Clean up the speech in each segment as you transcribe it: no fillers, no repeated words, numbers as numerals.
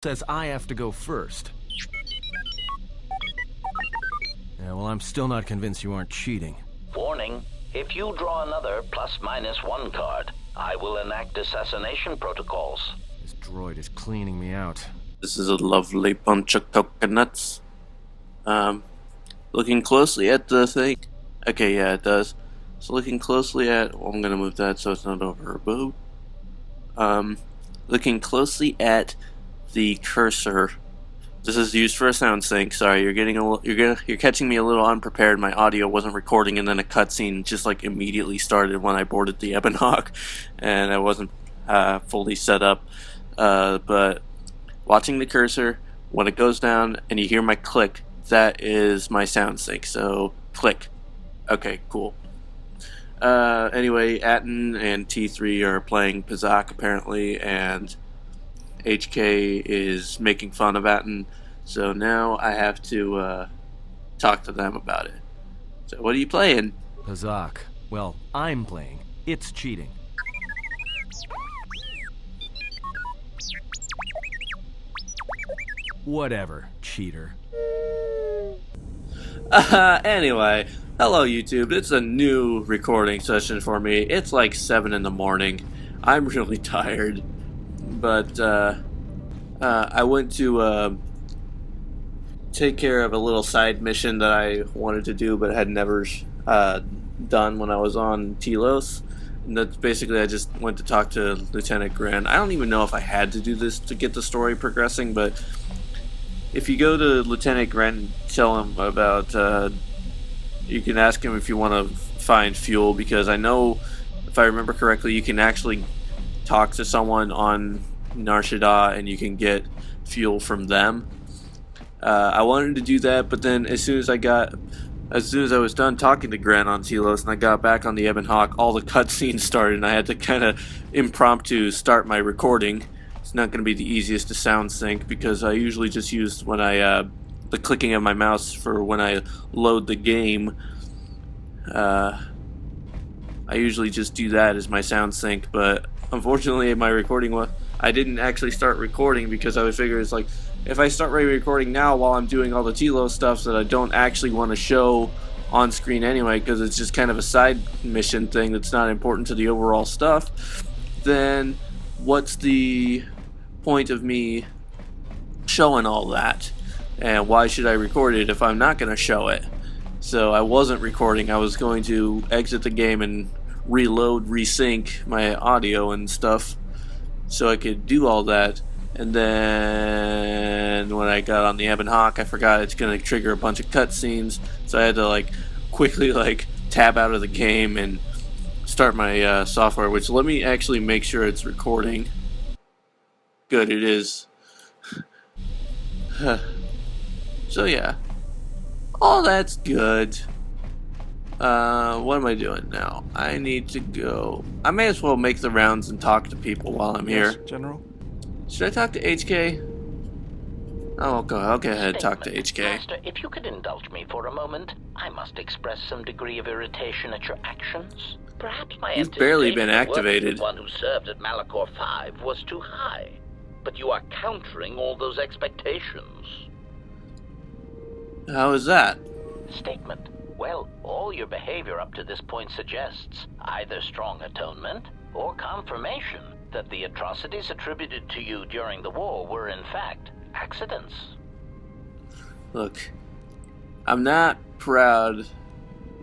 says I have to go first. Yeah, well, I'm still not convinced you aren't cheating. Warning, if you draw another +/-1 card, I will enact assassination protocols. This droid is cleaning me out. This is a lovely bunch of coconuts. Looking closely at the thing. Okay, yeah, it does. So looking closely at... Well, I'm gonna move that so it's not over a boat. Looking closely at the cursor. This is used for a sound sync. Sorry, you're catching me a little unprepared. My audio wasn't recording, and then a cutscene just like immediately started when I boarded the Ebon Hawk, and I wasn't fully set up. But watching the cursor, when it goes down and you hear my click, that is my sound sync. So click. Okay, cool. Anyway, Atten and T3 are playing Pazak apparently, and HK is making fun of Atten, so now I have to talk to them about it. So what are you playing? Pazak. Well, I'm playing. It's cheating. Whatever, cheater. Anyway, hello YouTube. It's a new recording session for me. It's like 7 in the morning. I'm really tired. But I went to take care of a little side mission that I wanted to do but had never done when I was on Telos. And that's basically, I just went to talk to Lieutenant Gren. I don't even know if I had to do this to get the story progressing, but if you go to Lieutenant Gren, tell him about, you can ask him if you want to find fuel, because I know, if I remember correctly, you can actually talk to someone on Nar Shaddaa and you can get fuel from them. I wanted to do that, but then as soon as I was done talking to Gren on Telos and I got back on the Ebon Hawk, all the cutscenes started and I had to kind of impromptu start my recording. It's not going to be the easiest to sound sync because I usually just use when the clicking of my mouse for when I load the game. I usually just do that as my sound sync, but unfortunately my recording I didn't actually start recording because I figured it's like, if I start recording now while I'm doing all the Telos stuff that I don't actually want to show on screen anyway, because it's just kind of a side mission thing that's not important to the overall stuff, then what's the point of me showing all that? And why should I record it if I'm not going to show it? So I wasn't recording. I was going to exit the game and resync my audio and stuff so I could do all that. And then when I got on the Ebon Hawk, I forgot it's going to trigger a bunch of cutscenes, so I had to quickly tab out of the game and start my software, which let me actually make sure it's recording. Good, it is. So yeah, all that's good. What am I doing now? I need to go. I may as well make the rounds and talk to people while I'm here. Yes, General? Should I talk to HK? Oh, I'll go ahead and talk to HK. Master, if you could indulge me for a moment, I must express some degree of irritation at your actions. Perhaps my You've barely been anticipation of working activated. with one who served at Malachor 5 was too high, but you are countering all those expectations. How is that? Statement. Well, all your behavior up to this point suggests either strong atonement or confirmation that the atrocities attributed to you during the war were in fact accidents. Look, I'm not proud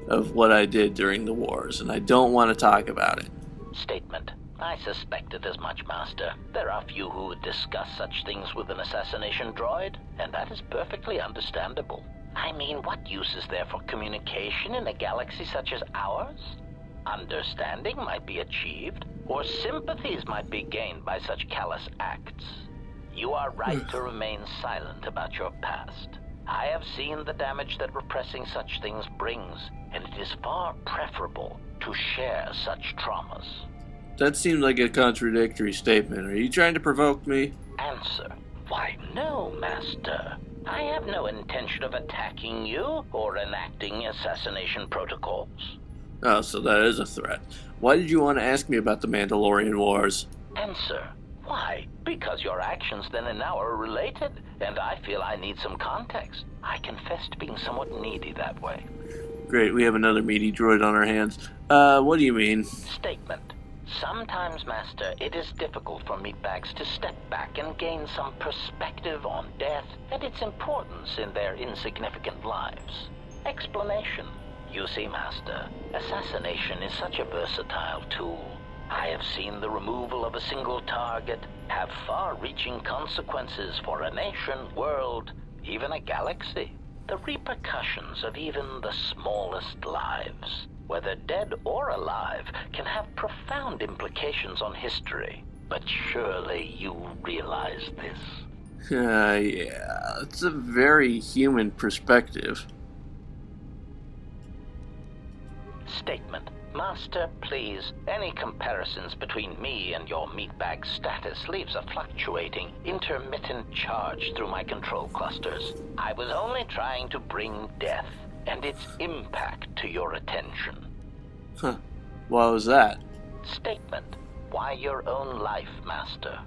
of what I did during the wars, and I don't want to talk about it. Statement. I suspected as much, Master. There are few who would discuss such things with an assassination droid, and that is perfectly understandable. I mean, what use is there for communication in a galaxy such as ours? Understanding might be achieved, or sympathies might be gained by such callous acts. You are right to remain silent about your past. I have seen the damage that repressing such things brings, and it is far preferable to share such traumas. That seemed like a contradictory statement. Are you trying to provoke me? Answer. Why, no, Master. I have no intention of attacking you or enacting assassination protocols. Oh, so that is a threat. Why did you want to ask me about the Mandalorian Wars? Answer. Why? Because your actions then and now are related, and I feel I need some context. I confess to being somewhat needy that way. Great, we have another meaty droid on our hands. What do you mean? Statement. Sometimes, Master, it is difficult for meatbags to step back and gain some perspective on death and its importance in their insignificant lives. Explanation. You see, Master, assassination is such a versatile tool. I have seen the removal of a single target have far-reaching consequences for a nation, world, even a galaxy. The repercussions of even the smallest lives, whether dead or alive, can have profound implications on history. But surely you realize this. Yeah, it's a very human perspective. Statement. Master, please, any comparisons between me and your meatbag status leaves a fluctuating, intermittent charge through my control clusters. I was only trying to bring death and its impact to your attention. Huh. What was that? Statement. Why your own life, Master?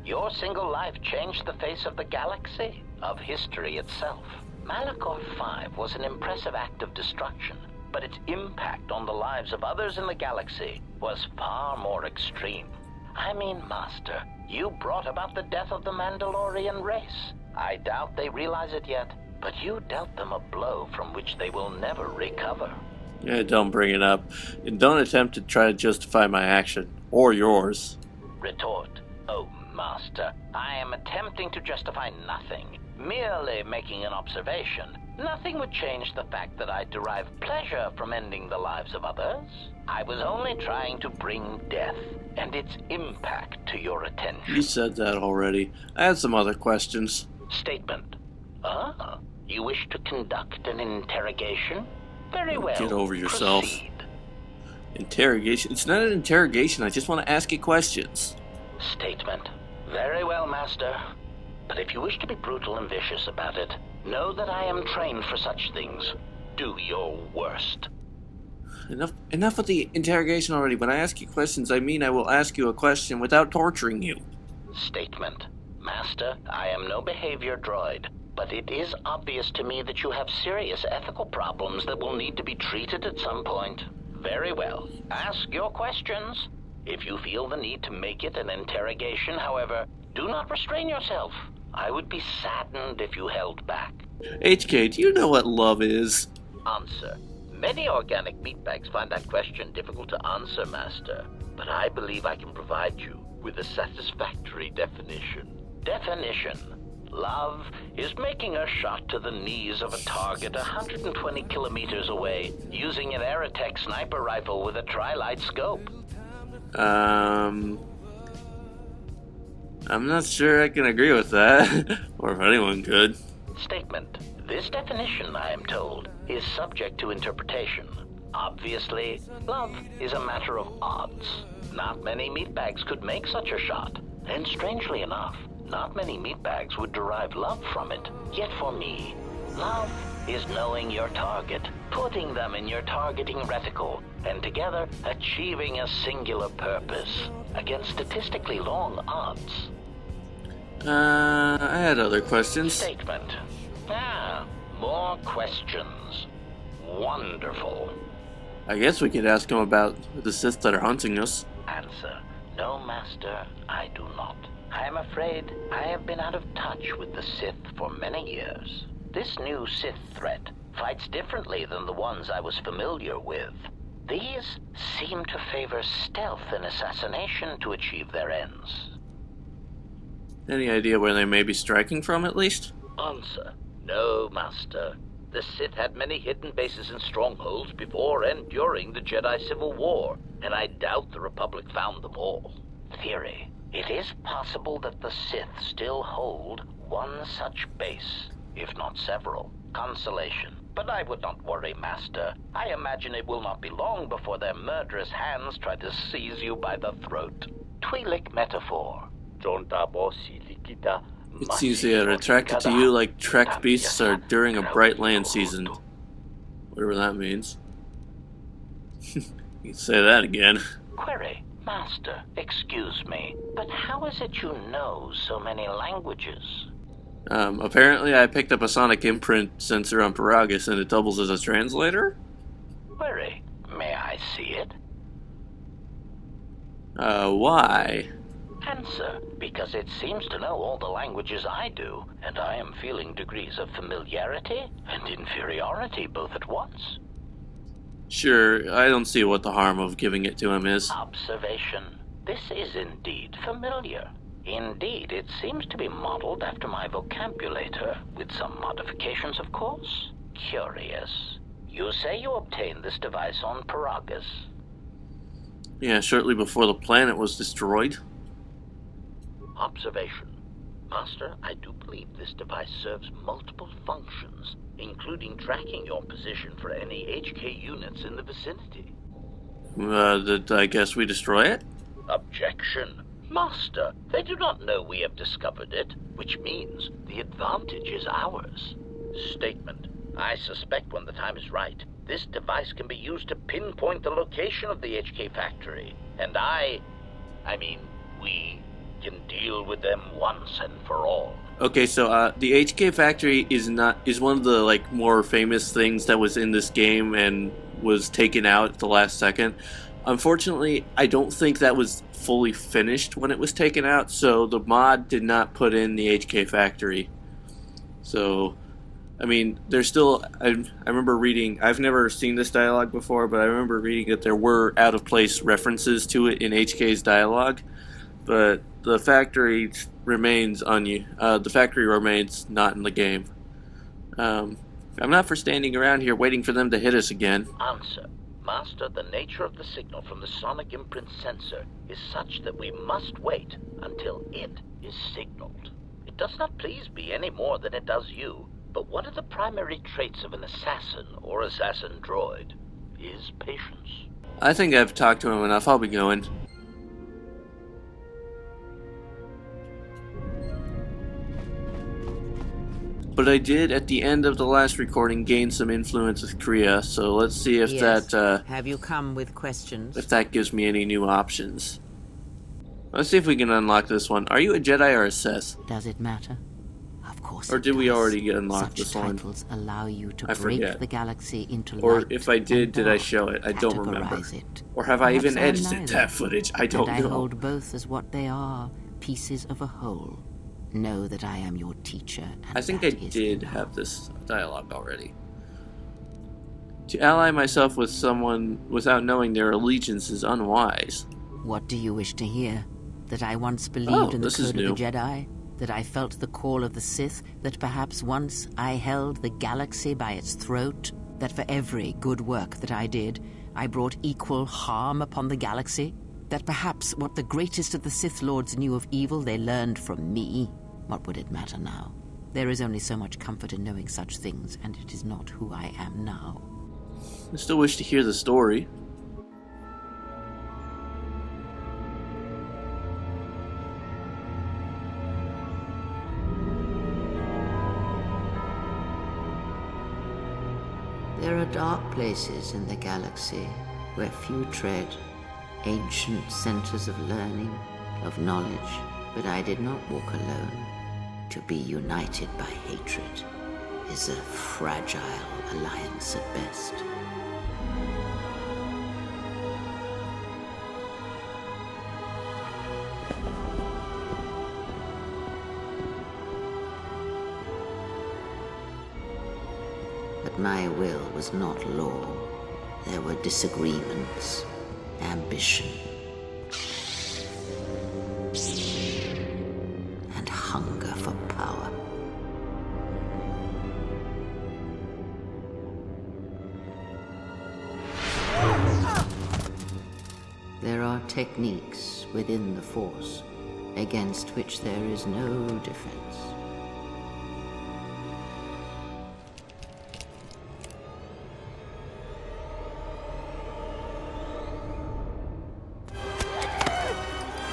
Your single life changed the face of the galaxy, of history itself. Malachor 5 was an impressive act of destruction, but its impact on the lives of others in the galaxy was far more extreme. I mean, Master, you brought about the death of the Mandalorian race. I doubt they realize it yet, but you dealt them a blow from which they will never recover. Yeah, don't bring it up. And don't attempt to try to justify my action. Or yours. Retort. Oh, Master, I am attempting to justify nothing, merely making an observation. Nothing would change the fact that I derive pleasure from ending the lives of others. I was only trying to bring death and its impact to your attention. You said that already. I had some other questions. Statement. You wish to conduct an interrogation? Very well. Get over yourself. Proceed. Interrogation? It's not an interrogation. I just want to ask you questions. Statement. Very well, Master. But if you wish to be brutal and vicious about it, know that I am trained for such things. Do your worst. Enough with the interrogation already. When I ask you questions, I mean I will ask you a question without torturing you. Statement. Master, I am no behavior droid, but it is obvious to me that you have serious ethical problems that will need to be treated at some point. Very well. Ask your questions. If you feel the need to make it an interrogation, however, do not restrain yourself. I would be saddened if you held back. HK, do you know what love is? Answer. Many organic meatbags find that question difficult to answer, Master, but I believe I can provide you with a satisfactory definition. Definition. Love is making a shot to the knees of a target 120 kilometers away using an Aerotech sniper rifle with a tri-light scope. I'm not sure I can agree with that, or if anyone could. Statement. This definition, I am told, is subject to interpretation. Obviously, love is a matter of odds. Not many meatbags could make such a shot, and strangely enough, not many meatbags would derive love from it. Yet for me, love is knowing your target, putting them in your targeting reticle, and together achieving a singular purpose against statistically long odds. I had other questions. Statement. More questions. Wonderful. I guess we could ask him about the Sith that are hunting us. Answer. No, Master, I do not. I am afraid I have been out of touch with the Sith for many years. This new Sith threat fights differently than the ones I was familiar with. These seem to favor stealth and assassination to achieve their ends. Any idea where they may be striking from, at least? Answer. No, Master. The Sith had many hidden bases and strongholds before and during the Jedi Civil War, and I doubt the Republic found them all. Theory. It is possible that the Sith still hold one such base, if not several. Consolation. But I would not worry, Master. I imagine it will not be long before their murderous hands try to seize you by the throat. Twi'lek metaphor. It seems they are attracted to you like tracked beasts are during a bright land season. Whatever that means. You can say that again. Query. Master, excuse me, but how is it you know so many languages? Apparently I picked up a sonic imprint sensor on Paragus and it doubles as a translator? Query, may I see it? Why? Answer, because it seems to know all the languages I do, and I am feeling degrees of familiarity and inferiority both at once. Sure, I don't see what the harm of giving it to him is. Observation. This is indeed familiar. Indeed, it seems to be modeled after my vocabulator, with some modifications, of course. Curious. You say you obtained this device on Paragus. Yeah, shortly before the planet was destroyed. Observation. Master, I do believe this device serves multiple functions, including tracking your position for any HK units in the vicinity. Did I guess we destroy it? Objection. Master, they do not know we have discovered it, which means the advantage is ours. Statement. I suspect when the time is right, this device can be used to pinpoint the location of the HK factory, and we can deal with them once and for all. Okay, so the HK factory is one of the more famous things that was in this game and was taken out at the last second. Unfortunately, I don't think that was fully finished when it was taken out, so the mod did not put in the HK factory. So, I mean, there's still... I remember reading... I've never seen this dialogue before, but I remember reading that there were out-of-place references to it in HK's dialogue, but the factory remains the factory remains not in the game. I'm not for standing around here waiting for them to hit us again. Answer. Master, the nature of the signal from the sonic imprint sensor is such that we must wait until it is signaled. It does not please me any more than it does you, but one of the primary traits of an assassin or assassin droid is patience. I think I've talked to him enough. I'll be going. But I did, at the end of the last recording, gain some influence with KRIEA, so let's see if Have you come with questions? if that gives me any new options. Let's see if we can unlock this one. Are you a Jedi or a Sith? Does it matter? Of course. Or did we already unlock Such this one? titles allow you to I break forget. the galaxy into Or light if I did, and did I dark, show it? I don't remember. categorize it. Or have I even Perhaps edited neither. that footage? I don't And know. I hold both as what they are, pieces of a whole. Know that I am your teacher. And I think I that is did enough. have this dialogue already. To ally myself with someone without knowing their allegiance is unwise. What do you wish to hear? That I once believed in the this is code of the new. Jedi? That I felt the call of the Sith? That perhaps once I held the galaxy by its throat? That for every good work that I did, I brought equal harm upon the galaxy? That perhaps what the greatest of the Sith Lords knew of evil they learned from me? What would it matter now? There is only so much comfort in knowing such things, and it is not who I am now. I still wish to hear the story. There are dark places in the galaxy where few tread, ancient centers of learning, of knowledge, but I did not walk alone. To be united by hatred is a fragile alliance at best. But my will was not law. There were disagreements, ambition, and hunger for power. There are techniques within the Force against which there is no defense.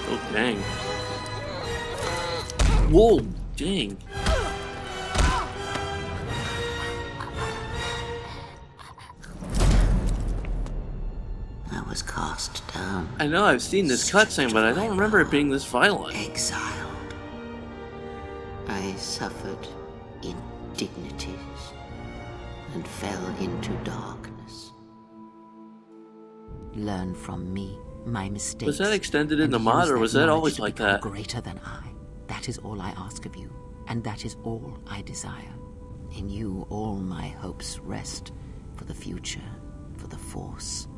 Oh, dang. Whoa, dang. I was cast down. I know I've seen this cutscene, but I don't remember it being this violent. Exiled. I suffered indignities and fell into darkness. Learn from me my mistakes. Was that extended in the mod, or was that always like that? Greater than I. That is all I ask of you, and that is all I desire. In you all my hopes rest, for the future, for the Force.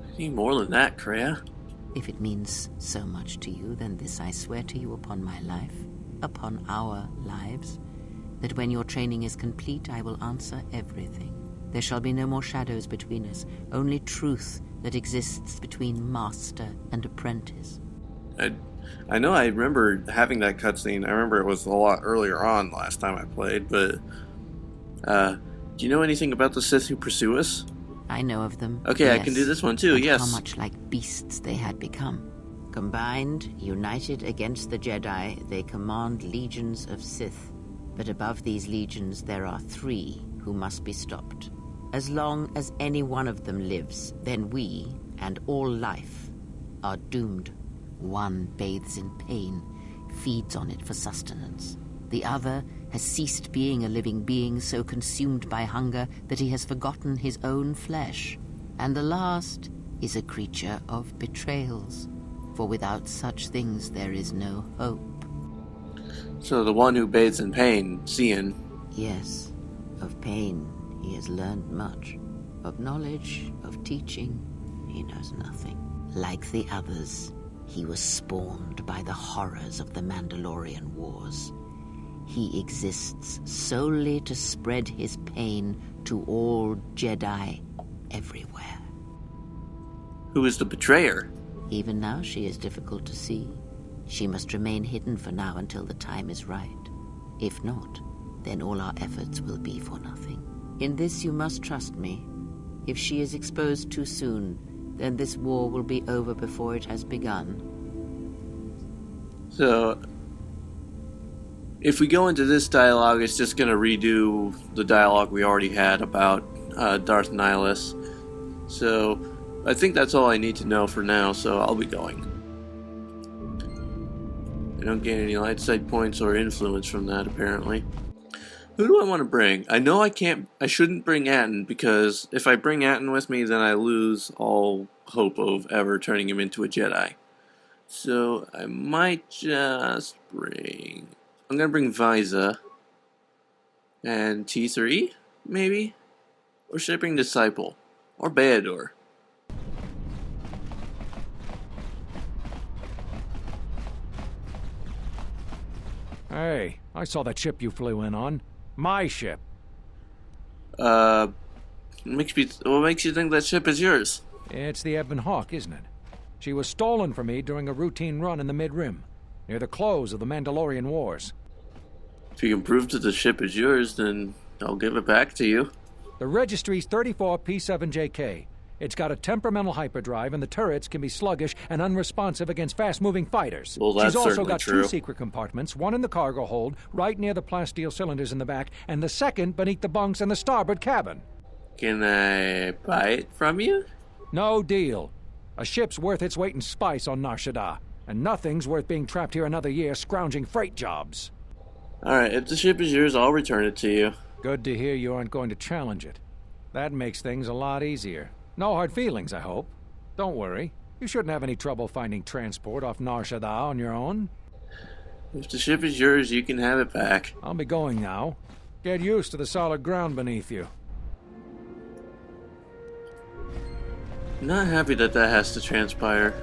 I need more than that, KRIEA. If it means so much to you, then this I swear to you upon my life, upon our lives, that when your training is complete, I will answer everything. There shall be no more shadows between us, only truth that exists between master and apprentice. I know I remember having that cutscene. I remember it was a lot earlier on last time I played, but do you know anything about the Sith who pursue us? I know of them. Okay, yes. I can do this one too, and yes. How much like beasts they had become. Combined, united against the Jedi, they command legions of Sith. But above these legions there are 3 who must be stopped. As long as any one of them lives, then we, and all life, are doomed. One bathes in pain, feeds on it for sustenance. The other has ceased being a living being, so consumed by hunger that he has forgotten his own flesh. And the last is a creature of betrayals, for without such things there is no hope. So the one who bathes in pain, Cian. Yes, of pain he has learned much. Of knowledge, of teaching, he knows nothing. Like the others, he was spawned by the horrors of the Mandalorian Wars. He exists solely to spread his pain to all Jedi everywhere. Who is the betrayer? Even now she is difficult to see. She must remain hidden for now until the time is right. If not, then all our efforts will be for nothing. In this you must trust me. If she is exposed too soon, then this war will be over before it has begun. So, if we go into this dialogue, it's just going to redo the dialogue we already had about Darth Nihilus. So, I think that's all I need to know for now, so I'll be going. I don't gain any light side points or influence from that, apparently. Who do I want to bring? I know I shouldn't bring Atten, because if I bring Atten with me, then I lose all hope of ever turning him into a Jedi. So, I might just bring... I'm going to bring Viza. And T3, maybe? Or should I bring Disciple? Or Beador? Hey, I saw that ship you flew in on. My ship. What makes you think that ship is yours? It's the Ebon Hawk, isn't it? She was stolen from me during a routine run in the Mid-Rim, near the close of the Mandalorian Wars. If you can prove that the ship is yours, then I'll give it back to you. The registry's 34P7JK. It's got a temperamental hyperdrive, and the turrets can be sluggish and unresponsive against fast-moving fighters. Well, that's She's also certainly got true. 2 secret compartments, one in the cargo hold, right near the plasteel cylinders in the back, and the second beneath the bunks in the starboard cabin. Can I buy it from you? No deal. A ship's worth its weight in spice on Nar Shaddaa, and nothing's worth being trapped here another year scrounging freight jobs. Alright, if the ship is yours, I'll return it to you. Good to hear you aren't going to challenge it. That makes things a lot easier. No hard feelings, I hope. Don't worry. You shouldn't have any trouble finding transport off Nar Shaddaa on your own. If the ship is yours, you can have it back. I'll be going now. Get used to the solid ground beneath you. Not happy that has to transpire.